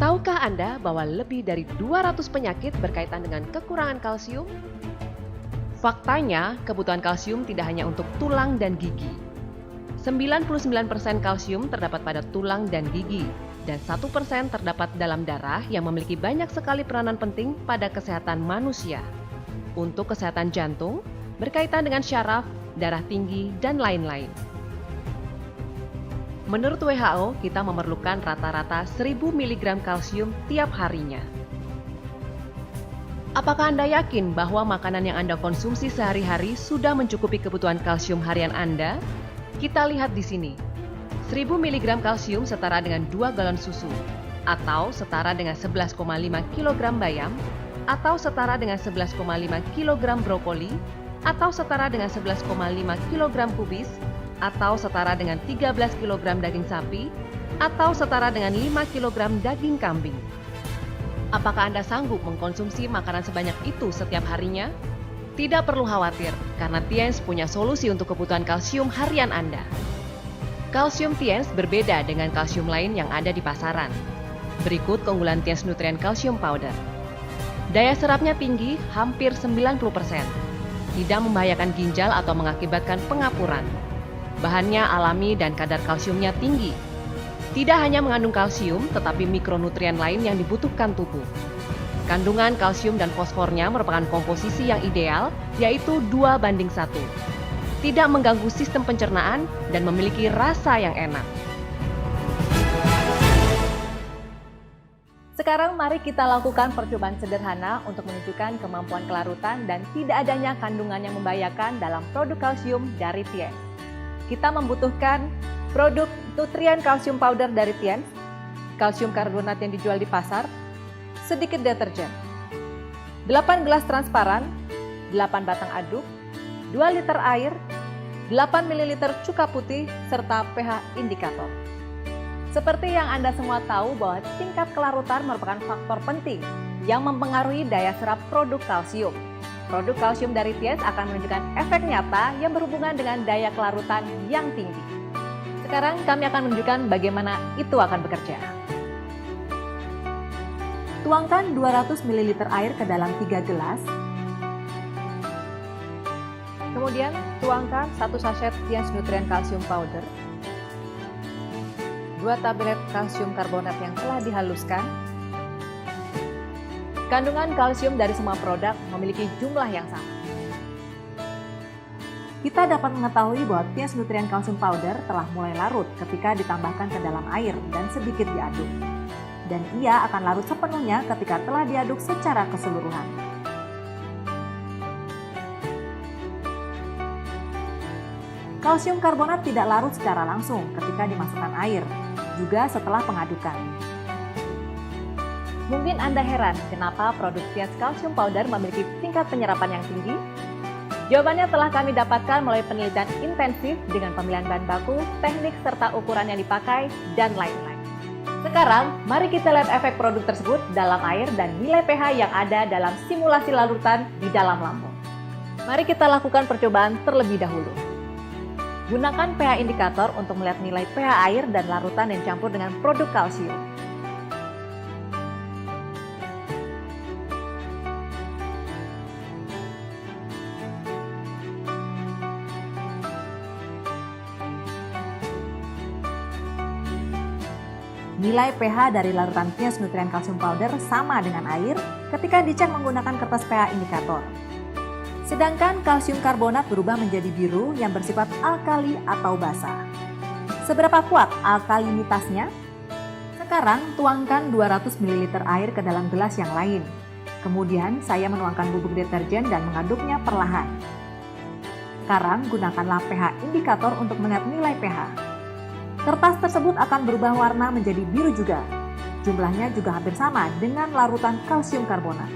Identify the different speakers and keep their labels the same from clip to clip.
Speaker 1: Tahukah Anda bahwa lebih dari 200 penyakit berkaitan dengan kekurangan kalsium? Faktanya, kebutuhan kalsium tidak hanya untuk tulang dan gigi. 99% kalsium terdapat pada tulang dan gigi, dan 1% terdapat dalam darah yang memiliki banyak sekali peranan penting pada kesehatan manusia. Untuk kesehatan jantung, berkaitan dengan syaraf, darah tinggi, dan lain-lain. Menurut WHO, kita memerlukan rata-rata 1000 mg kalsium tiap harinya. Apakah Anda yakin bahwa makanan yang Anda konsumsi sehari-hari sudah mencukupi kebutuhan kalsium harian Anda? Kita lihat di sini. 1000 mg kalsium setara dengan 2 galon susu, atau setara dengan 11,5 kg bayam, atau setara dengan 11,5 kg brokoli, atau setara dengan 11,5 kg kubis, atau setara dengan 13 kg daging sapi, atau setara dengan 5 kg daging kambing. Apakah Anda sanggup mengkonsumsi makanan sebanyak itu setiap harinya? Tidak perlu khawatir, karena Tiens punya solusi untuk kebutuhan kalsium harian Anda. Kalsium Tiens berbeda dengan kalsium lain yang ada di pasaran. Berikut keunggulan Tiens Nutrien Calcium Powder. Daya serapnya tinggi, hampir 90%. Tidak membahayakan ginjal atau mengakibatkan pengapuran. Bahannya alami dan kadar kalsiumnya tinggi. Tidak hanya mengandung kalsium, tetapi mikronutrien lain yang dibutuhkan tubuh. Kandungan kalsium dan fosfornya merupakan komposisi yang ideal, yaitu 2:1. Tidak mengganggu sistem pencernaan dan memiliki rasa yang enak.
Speaker 2: Sekarang mari kita lakukan percobaan sederhana untuk menunjukkan kemampuan kelarutan dan tidak adanya kandungan yang membahayakan dalam produk kalsium dari Tiens. Kita membutuhkan produk Nutrien Calcium Powder dari Tiens, kalsium karbonat yang dijual di pasar, sedikit deterjen, 8 gelas transparan, 8 batang aduk, 2 liter air, 8 ml cuka putih, serta pH indikator. Seperti yang Anda semua tahu bahwa tingkat kelarutan merupakan faktor penting yang mempengaruhi daya serap produk kalsium. Produk kalsium dari Tiens akan menunjukkan efek nyata yang berhubungan dengan daya kelarutan yang tinggi. Sekarang kami akan menunjukkan bagaimana itu akan bekerja. Tuangkan 200 ml air ke dalam 3 gelas. Kemudian tuangkan 1 sachet Tiens Nutrien Calcium Powder, 2 tablet kalsium karbonat yang telah dihaluskan. Kandungan kalsium dari semua produk memiliki jumlah yang sama. Kita dapat mengetahui bahwa Tiens Nutrien Calcium Powder telah mulai larut ketika ditambahkan ke dalam air dan sedikit diaduk. Dan ia akan larut sepenuhnya ketika telah diaduk secara keseluruhan. Kalsium karbonat tidak larut secara langsung ketika dimasukkan air, juga setelah pengadukan. Mungkin Anda heran kenapa produk Tiens Calcium Powder memiliki tingkat penyerapan yang tinggi? Jawabannya telah kami dapatkan melalui penelitian intensif dengan pemilihan bahan baku, teknik serta ukuran yang dipakai, dan lain-lain. Sekarang, mari kita lihat efek produk tersebut dalam air dan nilai pH yang ada dalam simulasi larutan di dalam lambung. Mari kita lakukan percobaan terlebih dahulu. Gunakan pH indikator untuk melihat nilai pH air dan larutan yang campur dengan produk kalsium. Nilai pH dari larutan Tiens Nutrien Calcium Powder sama dengan air ketika dicek menggunakan kertas pH indikator. Sedangkan kalsium karbonat berubah menjadi biru yang bersifat alkali atau basa. Seberapa kuat alkalinitasnya? Sekarang tuangkan 200 ml air ke dalam gelas yang lain. Kemudian saya menuangkan bubuk deterjen dan mengaduknya perlahan. Sekarang gunakanlah pH indikator untuk melihat nilai pH. Kertas tersebut akan berubah warna menjadi biru juga. Jumlahnya juga hampir sama dengan larutan kalsium karbonat.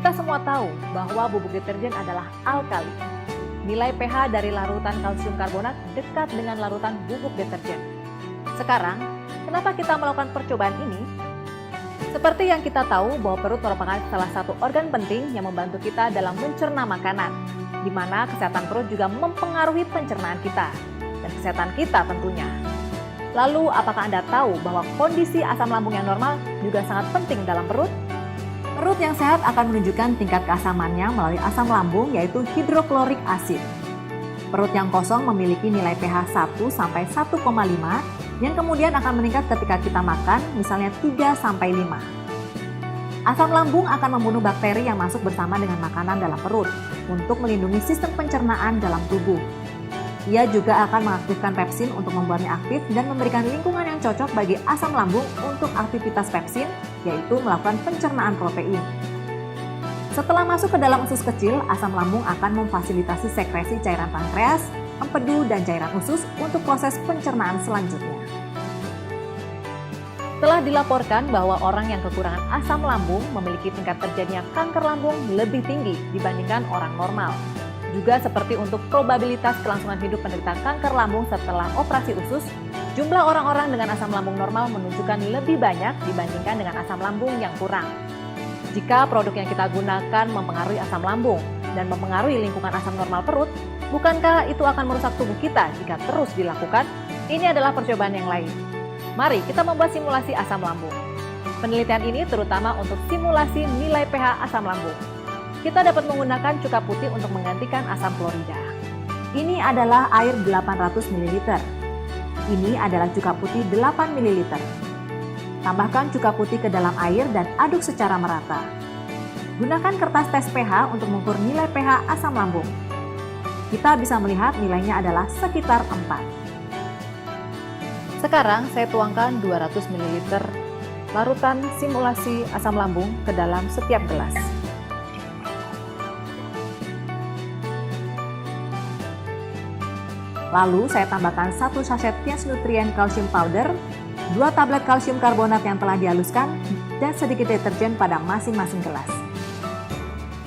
Speaker 2: Kita semua tahu bahwa bubuk deterjen adalah alkali. Nilai pH dari larutan kalsium karbonat dekat dengan larutan bubuk deterjen. Sekarang, kenapa kita melakukan percobaan ini? Seperti yang kita tahu bahwa perut merupakan salah satu organ penting yang membantu kita dalam mencerna makanan, di mana kesehatan perut juga mempengaruhi pencernaan kita, dan kesehatan kita tentunya. Lalu, apakah Anda tahu bahwa kondisi asam lambung yang normal juga sangat penting dalam perut? Perut yang sehat akan menunjukkan tingkat keasamannya melalui asam lambung yaitu hidroklorik asid. Perut yang kosong memiliki nilai pH 1 sampai 1,5 yang kemudian akan meningkat ketika kita makan, misalnya 3 sampai 5. Asam lambung akan membunuh bakteri yang masuk bersama dengan makanan dalam perut untuk melindungi sistem pencernaan dalam tubuh. Ia juga akan mengaktifkan pepsin untuk membuatnya aktif dan memberikan lingkungan yang cocok bagi asam lambung untuk aktivitas pepsin, yaitu melakukan pencernaan protein. Setelah masuk ke dalam usus kecil, asam lambung akan memfasilitasi sekresi cairan pankreas, empedu, dan cairan usus untuk proses pencernaan selanjutnya. Telah dilaporkan bahwa orang yang kekurangan asam lambung memiliki tingkat terjadinya kanker lambung lebih tinggi dibandingkan orang normal. Juga seperti untuk probabilitas kelangsungan hidup penderita kanker lambung setelah operasi usus, jumlah orang-orang dengan asam lambung normal menunjukkan lebih banyak dibandingkan dengan asam lambung yang kurang. Jika produk yang kita gunakan mempengaruhi asam lambung dan mempengaruhi lingkungan asam normal perut, bukankah itu akan merusak tubuh kita jika terus dilakukan? Ini adalah percobaan yang lain. Mari kita membuat simulasi asam lambung. Penelitian ini terutama untuk simulasi nilai pH asam lambung. Kita dapat menggunakan cuka putih untuk menggantikan asam klorida. Ini adalah air 800 ml. Ini adalah cuka putih 8 ml. Tambahkan cuka putih ke dalam air dan aduk secara merata. Gunakan kertas tes pH untuk mengukur nilai pH asam lambung. Kita bisa melihat nilainya adalah sekitar 4. Sekarang saya tuangkan 200 ml larutan simulasi asam lambung ke dalam setiap gelas. Lalu saya tambahkan 1 sachet Tiens Nutrien Calcium Powder, 2 tablet kalsium karbonat yang telah dihaluskan, dan sedikit deterjen pada masing-masing gelas.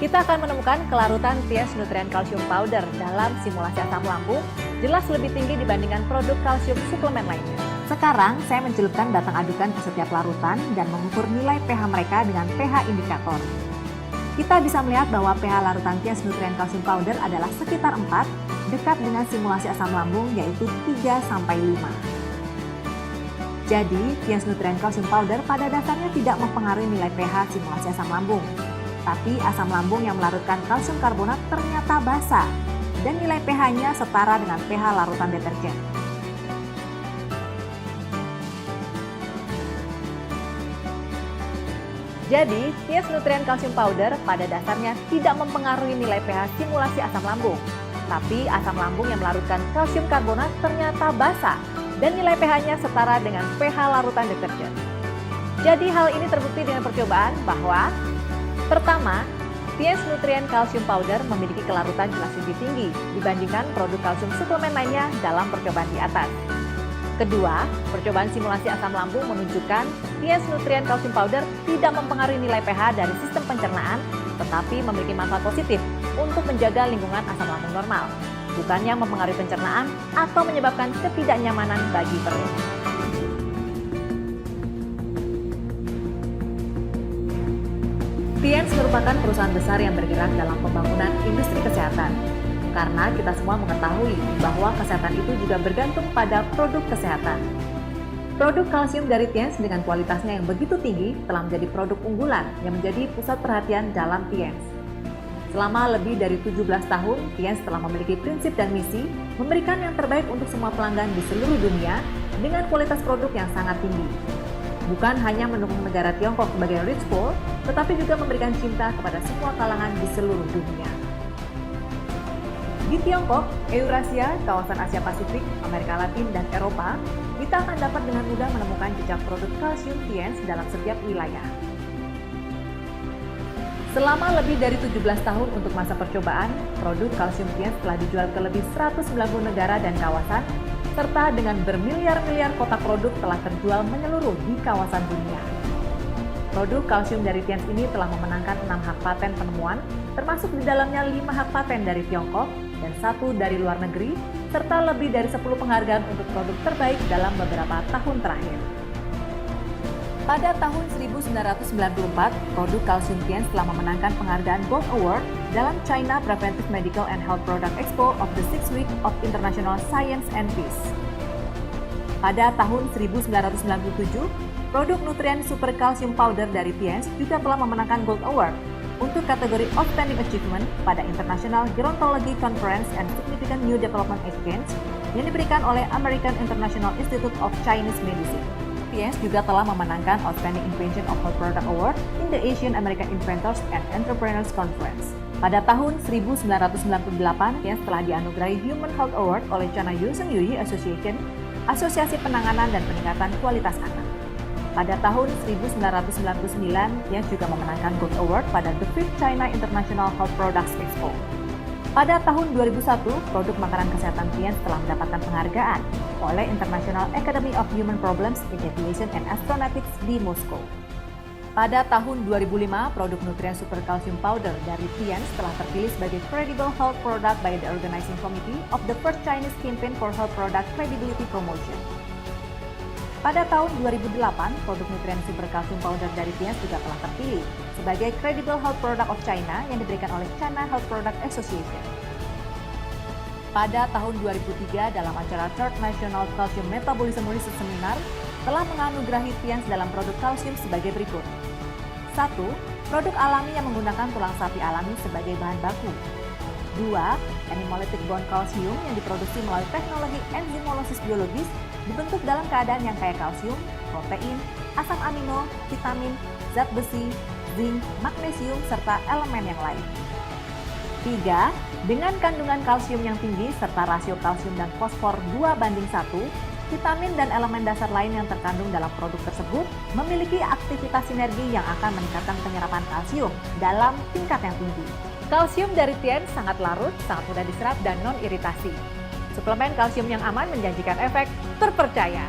Speaker 2: Kita akan menemukan kelarutan Tiens Nutrien Calcium Powder dalam simulasi asam lambung jelas lebih tinggi dibandingkan produk kalsium suplemen lainnya. Sekarang saya mencelupkan batang adukan ke setiap larutan dan mengukur nilai pH mereka dengan pH indikator. Kita bisa melihat bahwa pH larutan Tiens Nutrien Calcium Powder adalah sekitar 4, dekat dengan simulasi asam lambung yaitu 3 sampai 5. Jadi, Tiens Nutrien Calcium Powder pada dasarnya tidak mempengaruhi nilai pH simulasi asam lambung. Tapi asam lambung yang melarutkan kalsium karbonat ternyata basa dan nilai pH-nya setara dengan pH larutan deterjen. Jadi, Tiens Nutrien Calcium Powder pada dasarnya tidak mempengaruhi nilai pH simulasi asam lambung. Tapi asam lambung yang melarutkan kalsium karbonat ternyata basa dan nilai pH-nya setara dengan pH larutan deterjen. Jadi hal ini terbukti dengan percobaan bahwa pertama, Tiens Nutrien Calcium Powder memiliki kelarutan jelas lebih tinggi dibandingkan produk kalsium suplemen lainnya dalam percobaan di atas. Kedua, percobaan simulasi asam lambung menunjukkan Tiens Nutrien Calcium Powder tidak mempengaruhi nilai pH dari sistem pencernaan, tetapi memiliki manfaat positif untuk menjaga lingkungan asam lambung normal, bukannya mempengaruhi pencernaan atau menyebabkan ketidaknyamanan bagi perut. Tiens merupakan perusahaan besar yang bergerak dalam pembangunan industri kesehatan. Karena kita semua mengetahui bahwa kesehatan itu juga bergantung pada produk kesehatan. Produk kalsium dari Tiens dengan kualitasnya yang begitu tinggi telah menjadi produk unggulan yang menjadi pusat perhatian dalam Tiens. Selama lebih dari 17 tahun, Tiens telah memiliki prinsip dan misi memberikan yang terbaik untuk semua pelanggan di seluruh dunia dengan kualitas produk yang sangat tinggi. Bukan hanya mendukung negara Tiongkok sebagai rich poor, tetapi juga memberikan cinta kepada semua kalangan di seluruh dunia. Di Tiongkok, Eurasia, kawasan Asia Pasifik, Amerika Latin, dan Eropa, kita akan dapat dengan mudah menemukan jejak produk kalsium Tiens dalam setiap wilayah. Selama lebih dari 17 tahun untuk masa percobaan, produk kalsium Tiens telah dijual ke lebih 190 negara dan kawasan, serta dengan bermiliar-miliar kotak produk telah terjual menyeluruh di kawasan dunia. Produk kalsium dari Tiens ini telah memenangkan 6 hak paten penemuan, termasuk di dalamnya 5 hak paten dari Tiongkok dan 1 dari luar negeri, serta lebih dari 10 penghargaan untuk produk terbaik dalam beberapa tahun terakhir. Pada tahun 1994, produk kalsium Tiens telah memenangkan penghargaan Gold Award dalam China Preventive Medical and Health Product Expo of the 6th Week of International Science and Peace. Pada tahun 1997, Produk nutrien super calcium powder dari Tiens juga telah memenangkan Gold Award untuk kategori Outstanding Achievement pada International Gerontology Conference and Significant New Development Exchange yang diberikan oleh American International Institute of Chinese Medicine. Tiens juga telah memenangkan Outstanding Invention of Health Product Award in the Asian American Inventors and Entrepreneurs Conference. Pada tahun 1998, Tiens telah dianugerahi Human Health Award oleh China Yusen Yuyi Association, Asosiasi Penanganan dan Peningkatan Kualitas Anak. Pada tahun 1999, Tiens juga memenangkan Gold Award pada The Fifth China International Health Products Expo. Pada tahun 2001, produk makanan kesehatan Tiens telah mendapatkan penghargaan oleh International Academy of Human Problems in Aviation and Astronautics di Moskow. Pada tahun 2005, produk nutrien super calcium powder dari Tiens telah terpilih sebagai Credible Health Product by the Organizing Committee of the First Chinese Campaign for Health Product Credibility Promotion. Pada tahun 2008, produk nutrien super calcium powder dari Tiens juga telah terpilih sebagai Credible Health Product of China yang diberikan oleh China Health Product Association. Pada tahun 2003, dalam acara Third National Calcium Metabolism Research Seminar, telah menganugerahi Tiens dalam produk kalsium sebagai berikut. 1. Produk alami yang menggunakan tulang sapi alami sebagai bahan baku. 2. Animalytic bone calcium yang diproduksi melalui teknologi enzimolosis biologis dibentuk dalam keadaan yang kaya kalsium, protein, asam amino, vitamin, zat besi, zinc, magnesium, serta elemen yang lain. 3. Dengan kandungan kalsium yang tinggi serta rasio kalsium dan fosfor 2:1, vitamin dan elemen dasar lain yang terkandung dalam produk tersebut memiliki aktivitas sinergi yang akan meningkatkan penyerapan kalsium dalam tingkat yang tinggi. Kalsium dari Tiens sangat larut, sangat mudah diserap, dan non-iritasi. Suplemen kalsium yang aman menjanjikan efek terpercaya.